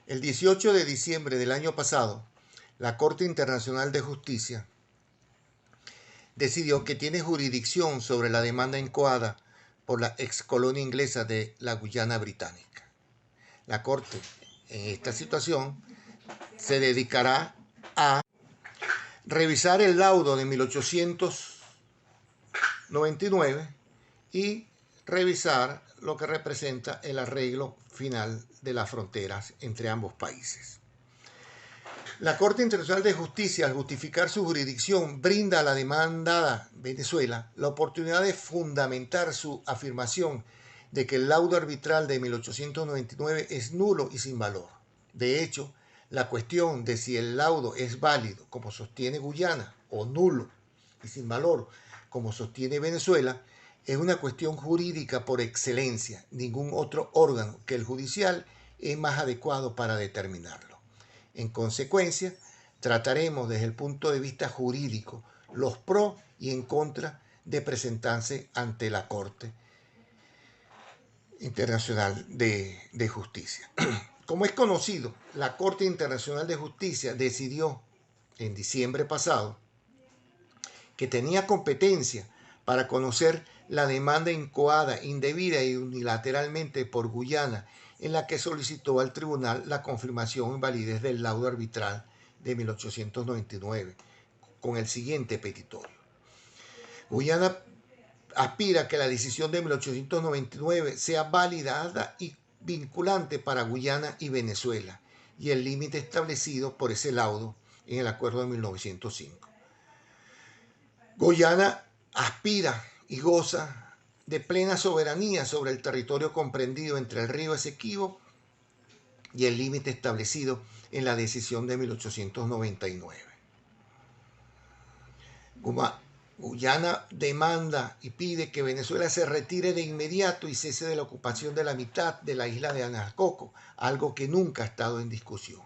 El 18 de diciembre del año pasado, la Corte Internacional de Justicia decidió que tiene jurisdicción sobre la demanda incoada por la ex colonia inglesa de la Guyana Británica. La Corte, en esta situación, se dedicará a revisar el laudo de 1899 y revisar lo que representa el arreglo final de las fronteras entre ambos países. La Corte Internacional de Justicia, al justificar su jurisdicción, brinda a la demandada Venezuela la oportunidad de fundamentar su afirmación de que el laudo arbitral de 1899 es nulo y sin valor. De hecho, la cuestión de si el laudo es válido, como sostiene Guyana, o nulo y sin valor, como sostiene Venezuela, es una cuestión jurídica por excelencia. Ningún otro órgano que el judicial es más adecuado para determinarlo. En consecuencia, trataremos desde el punto de vista jurídico los pros y en contra de presentarse ante la Corte Internacional de Justicia. Como es conocido, la Corte Internacional de Justicia decidió en diciembre pasado que tenía competencia para conocer la demanda incoada indebida y unilateralmente por Guyana, en la que solicitó al tribunal la confirmación en validez del laudo arbitral de 1899, con el siguiente petitorio. Guyana aspira a que la decisión de 1899 sea válida y vinculante para Guyana y Venezuela, y el límite establecido por ese laudo en el acuerdo de 1905. Guyana aspira y goza de plena soberanía sobre el territorio comprendido entre el río Esequibo y el límite establecido en la decisión de 1899. Guyana demanda y pide que Venezuela se retire de inmediato y cese de la ocupación de la mitad de la isla de Anacoco, algo que nunca ha estado en discusión.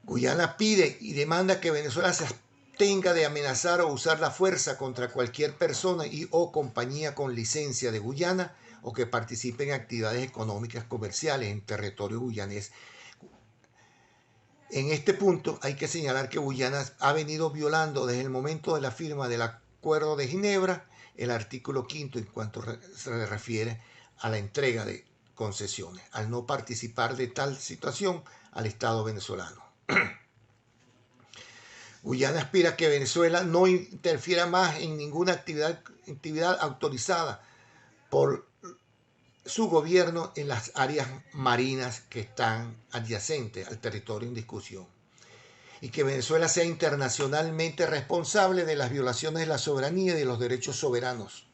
Guyana pide y demanda que Venezuela se abstenga de amenazar o usar la fuerza contra cualquier persona y o compañía con licencia de Guyana o que participe en actividades económicas comerciales en territorio guyanés. En este punto hay que señalar que Guyana ha venido violando desde el momento de la firma del Acuerdo de Ginebra el artículo 5 en cuanto se refiere a la entrega de concesiones, al no participar de tal situación al Estado venezolano. Guyana aspira a que Venezuela no interfiera más en ninguna actividad autorizada por su gobierno en las áreas marinas que están adyacentes al territorio en discusión, y que Venezuela sea internacionalmente responsable de las violaciones de la soberanía y de los derechos soberanos,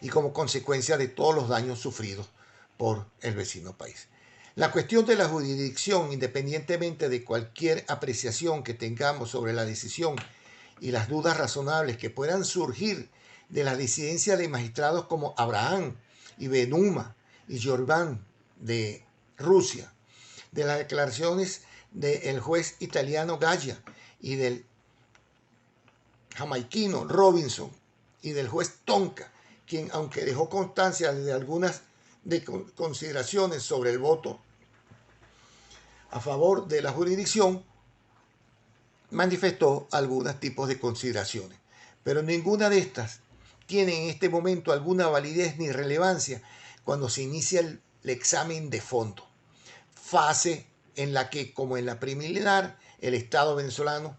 y como consecuencia de todos los daños sufridos por el vecino país. La cuestión de la jurisdicción, independientemente de cualquier apreciación que tengamos sobre la decisión y las dudas razonables que puedan surgir de la disidencia de magistrados como Abraham y Benuma y Jorban de Rusia, de las declaraciones del juez italiano Gaya y del jamaiquino Robinson y del juez Tonka, quien, aunque dejó constancia de algunas consideraciones sobre el voto a favor de la jurisdicción, manifestó algunos tipos de consideraciones. Pero ninguna de estas tiene en este momento alguna validez ni relevancia cuando se inicia el examen de fondo, fase en la que, como en la preliminar, el Estado venezolano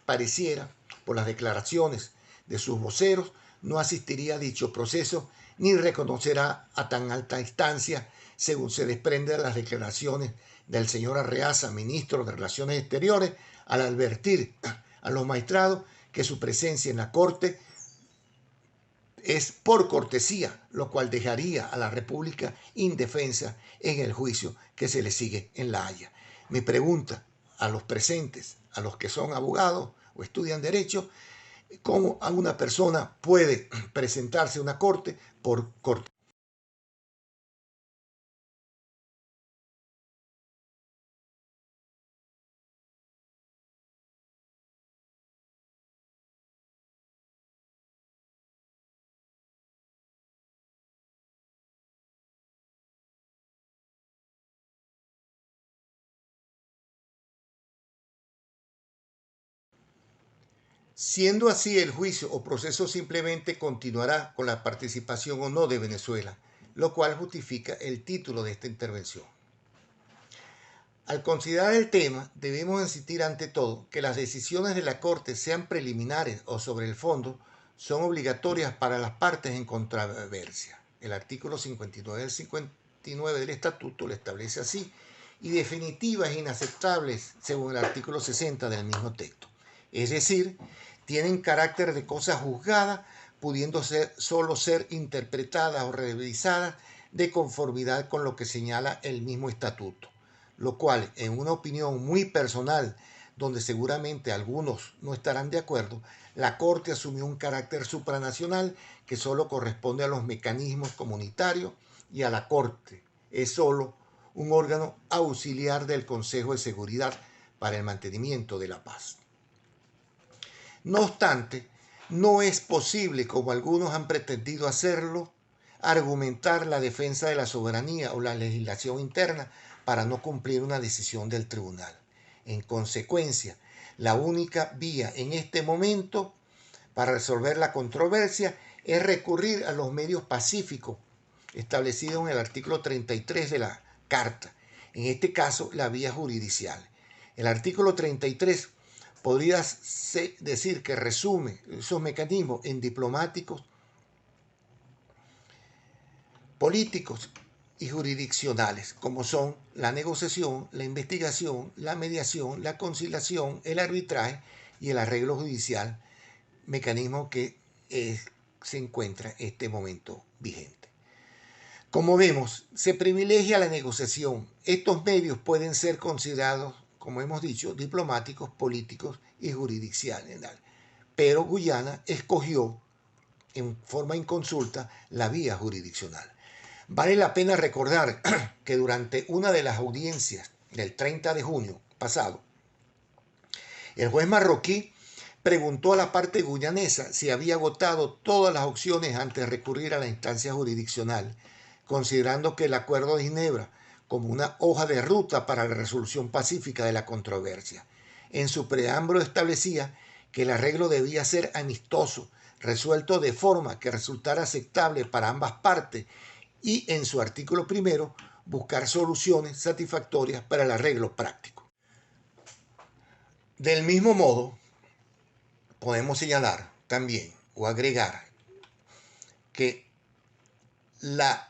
pareciera, por las declaraciones de sus voceros, no asistiría a dicho proceso ni reconocerá a tan alta instancia, según se desprende de las declaraciones del señor Arreaza, ministro de Relaciones Exteriores, al advertir a los magistrados que su presencia en la Corte es por cortesía, lo cual dejaría a la República indefensa en el juicio que se le sigue en La Haya. Mi pregunta a los presentes, a los que son abogados o estudian derecho, ¿cómo una persona puede presentarse a una corte por cortesía? Siendo así, el juicio o proceso simplemente continuará con la participación o no de Venezuela, lo cual justifica el título de esta intervención. Al considerar el tema, debemos insistir ante todo que las decisiones de la Corte, sean preliminares o sobre el fondo, son obligatorias para las partes en controversia. El artículo 59 del 59 del Estatuto lo establece así, y definitivas e inaceptables según el artículo 60 del mismo texto. Es decir, tienen carácter de cosa juzgada, pudiendo solo ser interpretadas o revisadas de conformidad con lo que señala el mismo Estatuto, lo cual, en una opinión muy personal, donde seguramente algunos no estarán de acuerdo, la Corte asumió un carácter supranacional que solo corresponde a los mecanismos comunitarios y a la Corte. Es solo un órgano auxiliar del Consejo de Seguridad para el mantenimiento de la paz. No obstante, no es posible, como algunos han pretendido hacerlo, argumentar la defensa de la soberanía o la legislación interna para no cumplir una decisión del tribunal. En consecuencia, la única vía en este momento para resolver la controversia es recurrir a los medios pacíficos establecidos en el artículo 33 de la Carta, en este caso la vía jurisdiccional. El artículo 33 podría decir que resume esos mecanismos en diplomáticos, políticos y jurisdiccionales, como son la negociación, la investigación, la mediación, la conciliación, el arbitraje y el arreglo judicial, mecanismo que se encuentra en este momento vigente. Como vemos, se privilegia la negociación. Estos medios pueden ser considerados, como hemos dicho, diplomáticos, políticos y jurisdiccionales, pero Guyana escogió en forma inconsulta la vía jurisdiccional. Vale la pena recordar que durante una de las audiencias del 30 de junio pasado, el juez marroquí preguntó a la parte guyanesa si había agotado todas las opciones antes de recurrir a la instancia jurisdiccional, considerando que el Acuerdo de Ginebra como una hoja de ruta para la resolución pacífica de la controversia. En su preámbulo establecía que el arreglo debía ser amistoso, resuelto de forma que resultara aceptable para ambas partes, y en su artículo primero buscar soluciones satisfactorias para el arreglo práctico. Del mismo modo, podemos señalar también o agregar que la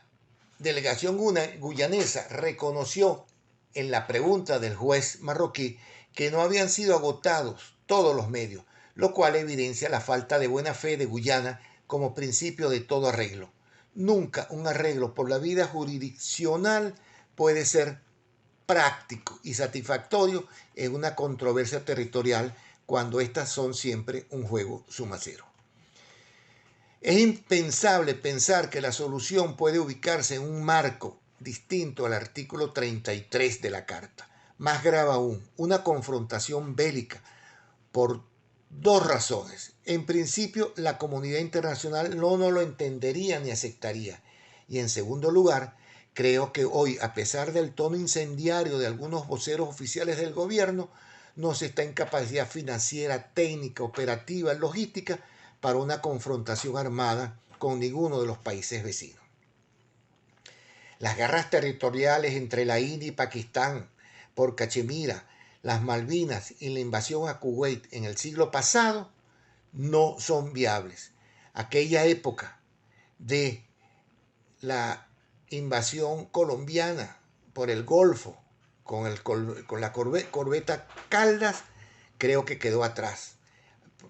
delegación guyanesa reconoció en la pregunta del juez marroquí que no habían sido agotados todos los medios, lo cual evidencia la falta de buena fe de Guyana como principio de todo arreglo. Nunca un arreglo por la vía jurisdiccional puede ser práctico y satisfactorio en una controversia territorial cuando estas son siempre un juego sumacero. Es impensable pensar que la solución puede ubicarse en un marco distinto al artículo 33 de la Carta. Más grave aún, una confrontación bélica por dos razones. En principio, la comunidad internacional no lo entendería ni aceptaría. Y en segundo lugar, creo que hoy, a pesar del tono incendiario de algunos voceros oficiales del gobierno, no se está en capacidad financiera, técnica, operativa, logística para una confrontación armada con ninguno de los países vecinos. Las guerras territoriales entre la India y Pakistán por Cachemira, las Malvinas y la invasión a Kuwait en el siglo pasado no son viables. Aquella época de la invasión colombiana por el Golfo con la corbeta Caldas creo que quedó atrás.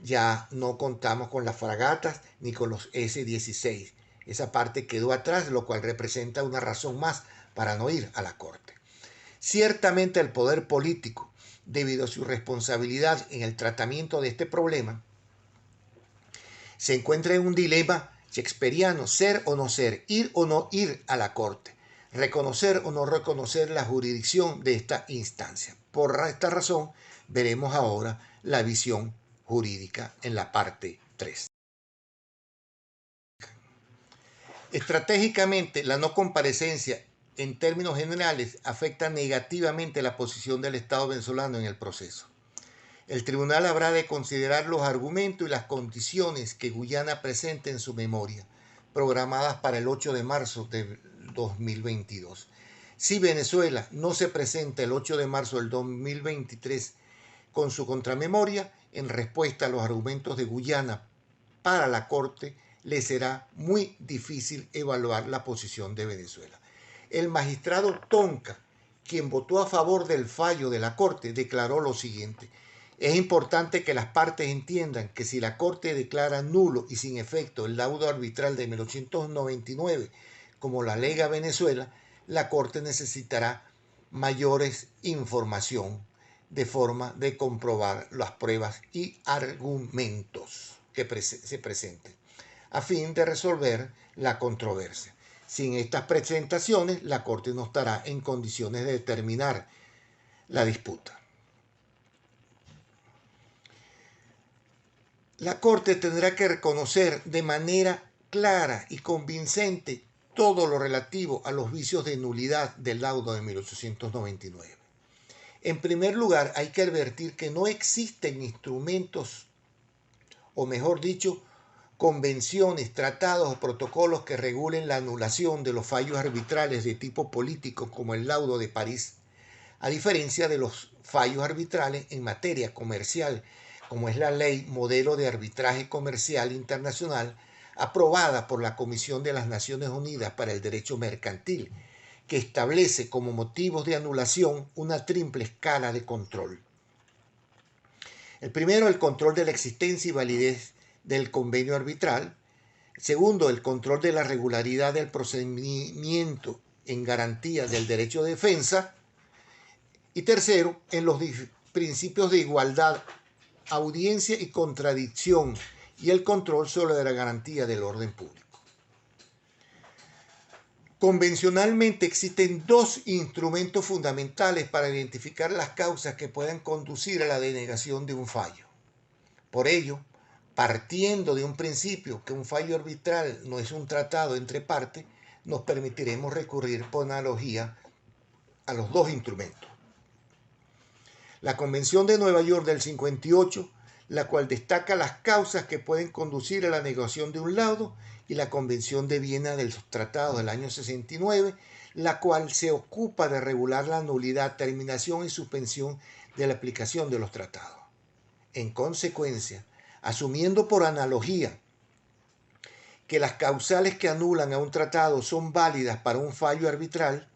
Ya no contamos con las fragatas ni con los S-16. Esa parte quedó atrás, lo cual representa una razón más para no ir a la Corte. Ciertamente el poder político, debido a su responsabilidad en el tratamiento de este problema, se encuentra en un dilema shakespeariano: ser o no ser, ir o no ir a la Corte, reconocer o no reconocer la jurisdicción de esta instancia. Por esta razón, veremos ahora la visión jurídica en la parte 3. Estratégicamente, la no comparecencia en términos generales afecta negativamente la posición del Estado venezolano en el proceso. El tribunal habrá de considerar los argumentos y las condiciones que Guyana presente en su memoria, programadas para el 8 de marzo de 2022. Si Venezuela no se presenta el 8 de marzo del 2023 con su contramemoria, en respuesta a los argumentos de Guyana para la Corte, le será muy difícil evaluar la posición de Venezuela. El magistrado Tonca, quien votó a favor del fallo de la Corte, declaró lo siguiente: es importante que las partes entiendan que si la Corte declara nulo y sin efecto el laudo arbitral de 1899, como la alega Venezuela, la Corte necesitará mayores información de forma de comprobar las pruebas y argumentos que se presenten, a fin de resolver la controversia. Sin estas presentaciones, la Corte no estará en condiciones de determinar la disputa. La Corte tendrá que reconocer de manera clara y convincente todo lo relativo a los vicios de nulidad del laudo de 1899. En primer lugar, hay que advertir que no existen instrumentos, o mejor dicho, convenciones, tratados o protocolos que regulen la anulación de los fallos arbitrales de tipo político como el laudo de París, a diferencia de los fallos arbitrales en materia comercial, como es la Ley Modelo de Arbitraje Comercial Internacional, aprobada por la Comisión de las Naciones Unidas para el Derecho Mercantil, que establece como motivos de anulación una triple escala de control. El primero, el control de la existencia y validez del convenio arbitral. Segundo, el control de la regularidad del procedimiento en garantía del derecho de defensa. Y tercero, en los principios de igualdad, audiencia y contradicción, y el control sobre la garantía del orden público. Convencionalmente existen dos instrumentos fundamentales para identificar las causas que puedan conducir a la denegación de un fallo. Por ello, partiendo de un principio que un fallo arbitral no es un tratado entre partes, nos permitiremos recurrir por analogía a los dos instrumentos. La Convención de Nueva York del 58, la cual destaca las causas que pueden conducir a la negación de un laudo, y la Convención de Viena de los Tratados del año 69, la cual se ocupa de regular la nulidad, terminación y suspensión de la aplicación de los tratados. En consecuencia, asumiendo por analogía que las causales que anulan a un tratado son válidas para un fallo arbitral,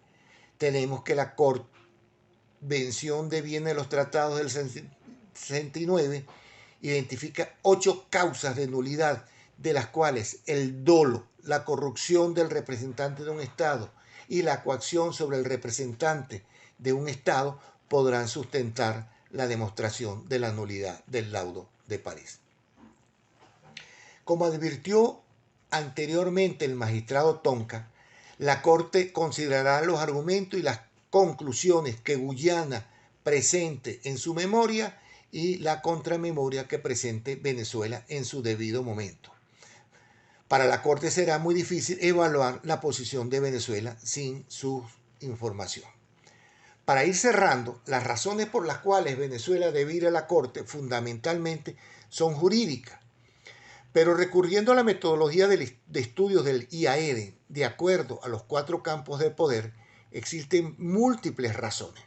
tenemos que la Convención de Viena de los Tratados del 69 identifica 8 causas de nulidad, de las cuales el dolo, la corrupción del representante de un Estado y la coacción sobre el representante de un Estado podrán sustentar la demostración de la nulidad del laudo de París. Como advirtió anteriormente el magistrado Tonca, la Corte considerará los argumentos y las conclusiones que Guyana presente en su memoria y la contramemoria que presente Venezuela en su debido momento. Para la Corte será muy difícil evaluar la posición de Venezuela sin su información. Para ir cerrando, las razones por las cuales Venezuela debe ir a la Corte fundamentalmente son jurídicas, pero recurriendo a la metodología de estudios del IAED, de acuerdo a los 4 campos de poder, existen múltiples razones.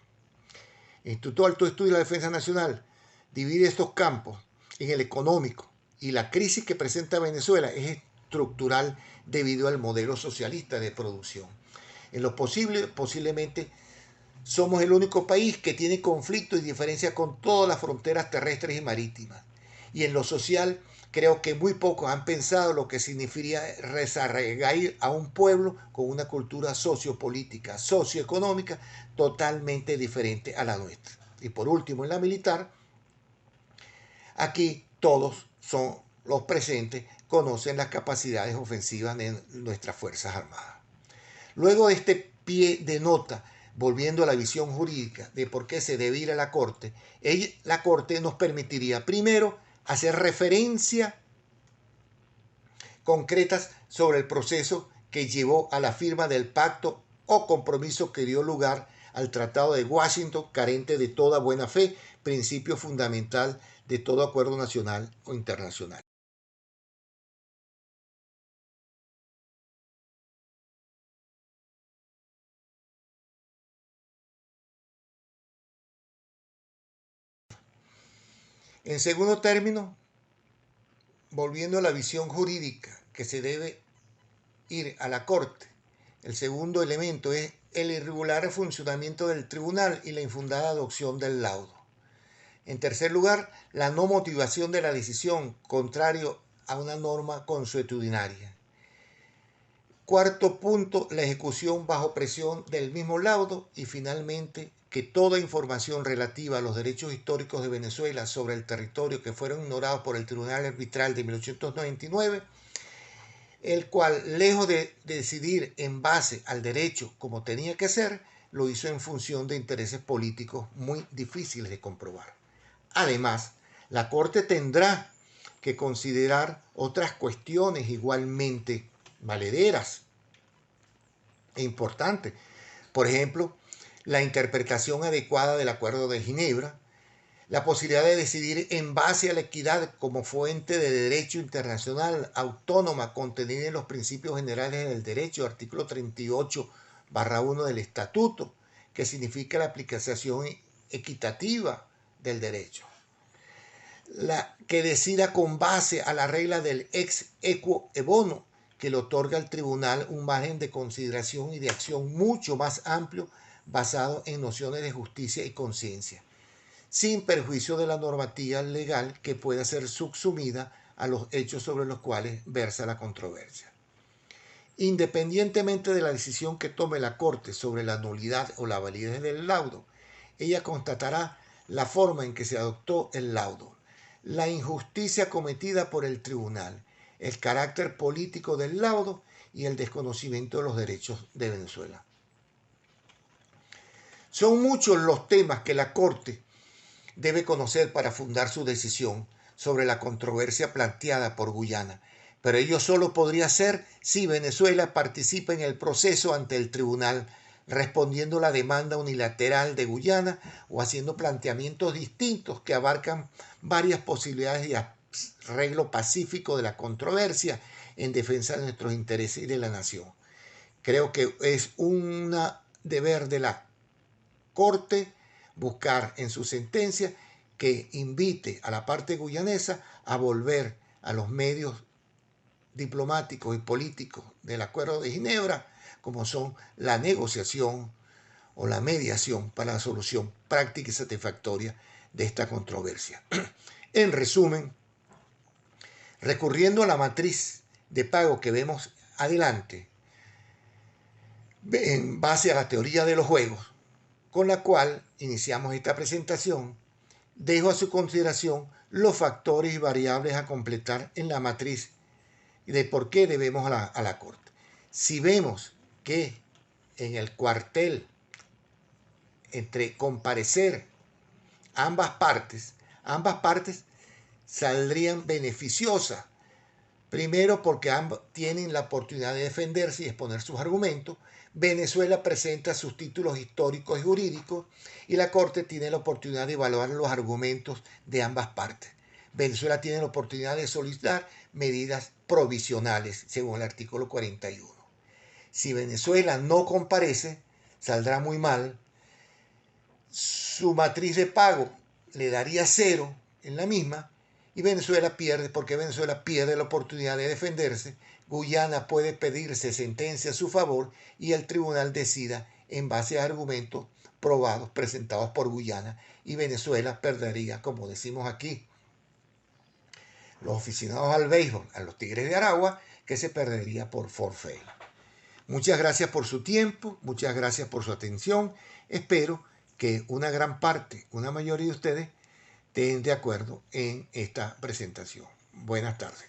El Instituto de Alto Estudio y la Defensa Nacional divide estos campos en el económico, y la crisis que presenta Venezuela es estructural debido al modelo socialista de producción. En lo posible, posiblemente, somos el único país que tiene conflictos y diferencias con todas las fronteras terrestres y marítimas. Y en lo social, creo que muy pocos han pensado lo que significaría desarraigar a un pueblo con una cultura sociopolítica, socioeconómica totalmente diferente a la nuestra. Y por último, en la militar, aquí todos son los presentes, conocen las capacidades ofensivas de nuestras Fuerzas Armadas. Luego de este pie de nota, volviendo a la visión jurídica de por qué se debe ir a la Corte, la Corte nos permitiría, primero, hacer referencia concretas sobre el proceso que llevó a la firma del pacto o compromiso que dio lugar al Tratado de Washington, carente de toda buena fe, principio fundamental de todo acuerdo nacional o internacional. En segundo término, volviendo a la visión jurídica que se debe ir a la Corte, el segundo elemento es el irregular funcionamiento del tribunal y la infundada adopción del laudo. En tercer lugar, la no motivación de la decisión, contrario a una norma consuetudinaria. Cuarto punto, la ejecución bajo presión del mismo laudo. Y finalmente, que toda información relativa a los derechos históricos de Venezuela sobre el territorio que fueron ignorados por el Tribunal Arbitral de 1899, el cual, lejos de decidir en base al derecho como tenía que ser, lo hizo en función de intereses políticos muy difíciles de comprobar. Además, la Corte tendrá que considerar otras cuestiones igualmente valederas e importantes. Por ejemplo, la interpretación adecuada del Acuerdo de Ginebra, la posibilidad de decidir en base a la equidad como fuente de derecho internacional autónoma contenida en los principios generales del derecho, artículo 38/1 del Estatuto, que significa la aplicación equitativa del derecho. Que decida con base a la regla del ex equo e bono, que le otorga al tribunal un margen de consideración y de acción mucho más amplio basado en nociones de justicia y conciencia, sin perjuicio de la normativa legal que pueda ser subsumida a los hechos sobre los cuales versa la controversia. Independientemente de la decisión que tome la Corte sobre la nulidad o la validez del laudo, ella constatará la forma en que se adoptó el laudo, la injusticia cometida por el tribunal, el carácter político del laudo y el desconocimiento de los derechos de Venezuela. Son muchos los temas que la Corte debe conocer para fundar su decisión sobre la controversia planteada por Guyana, pero ello solo podría ser si Venezuela participa en el proceso ante el tribunal, respondiendo a la demanda unilateral de Guyana o haciendo planteamientos distintos que abarcan varias posibilidades de arreglo pacífico de la controversia en defensa de nuestros intereses y de la nación. Creo que es un deber de la Corte buscar en su sentencia que invite a la parte guyanesa a volver a los medios diplomáticos y políticos del Acuerdo de Ginebra, como son la negociación o la mediación para la solución práctica y satisfactoria de esta controversia. En resumen, recurriendo a la matriz de pago que vemos adelante, en base a la teoría de los juegos, con la cual iniciamos esta presentación, dejo a su consideración los factores y variables a completar en la matriz de por qué debemos a la Corte. Si vemos que en el cuartel entre comparecer ambas partes saldrían beneficiosas. Primero, porque ambos tienen la oportunidad de defenderse y exponer sus argumentos. Venezuela presenta sus títulos históricos y jurídicos y la Corte tiene la oportunidad de evaluar los argumentos de ambas partes. Venezuela tiene la oportunidad de solicitar medidas provisionales, según el artículo 41. Si Venezuela no comparece, saldrá muy mal. Su matriz de pago le daría 0 en la misma y Venezuela pierde, porque Venezuela pierde la oportunidad de defenderse. Guyana puede pedirse sentencia a su favor y el tribunal decida en base a argumentos probados, presentados por Guyana, y Venezuela perdería, como decimos aquí, los aficionados al béisbol, a los Tigres de Aragua, que se perdería por forfait. Muchas gracias por su tiempo, muchas gracias por su atención. Espero que una gran parte, una mayoría de ustedes, estén de acuerdo en esta presentación. Buenas tardes.